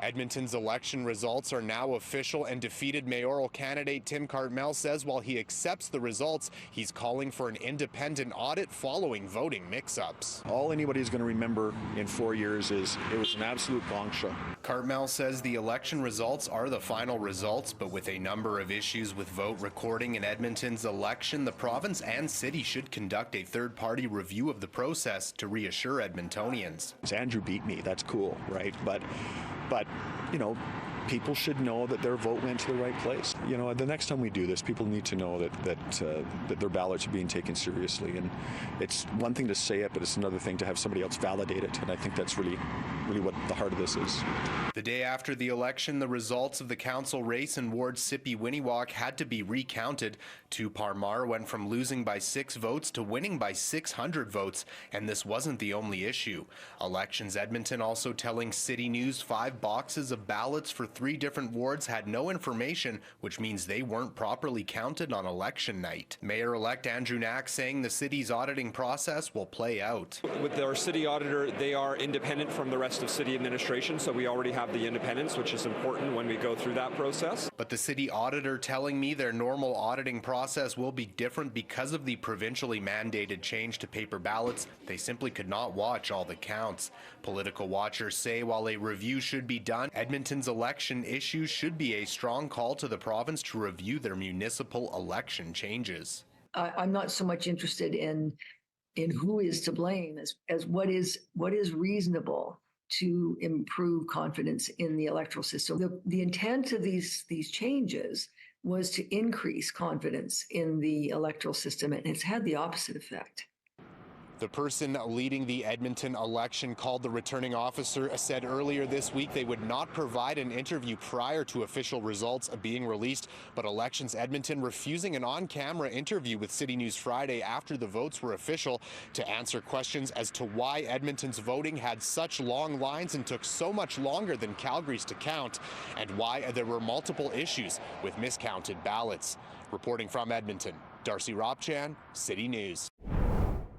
Edmonton's election results are now official, and defeated mayoral candidate Tim Cartmell says while he accepts the results, he's calling for an independent audit following voting mix-ups. All anybody's going to remember in 4 years is it was an absolute gong show. Cartmell says the election results are the final results, but with a number of issues with vote recording in Edmonton's election, the province and city should conduct a third-party review of the process to reassure Edmontonians. Andrew beat me, that's cool, right? But you know, people should know that their vote went to the right place. You know, the next time we do this, people need to know that their ballots are being taken seriously. And it's one thing to say it, but it's another thing to have somebody else validate it. And I think that's really what the heart of this is. The day after the election, the results of the council race in Ward Sippy-Winniwalk had to be recounted. Tu Parmar went from losing by 6 votes to winning by 600 votes, and this wasn't the only issue. Elections Edmonton also telling City News 5 boxes of ballots for 3 different wards had no information, which means they weren't properly counted on election night. Mayor-elect Andrew Knack saying the city's auditing process will play out. With our city auditor, they are independent from the rest of city administration, so we already have the independence, which is important when we go through that process. But the city auditor telling me their normal auditing process will be different because of the provincially mandated change to paper ballots. They simply could not watch all the counts. Political watchers say while a review should be done, Edmonton's election issues should be a strong call to the province to review their municipal election changes. I'm not so much interested in who is to blame as what is reasonable to improve confidence in the electoral system. The intent of these changes was to increase confidence in the electoral system, and it's had the opposite effect. The person leading the Edmonton election called the returning officer said earlier this week they would not provide an interview prior to official results being released, but Elections Edmonton refusing an on-camera interview with City News Friday after the votes were official to answer questions as to why Edmonton's voting had such long lines and took so much longer than Calgary's to count, and why there were multiple issues with miscounted ballots. Reporting from Edmonton, Darcy Ropchan, City News.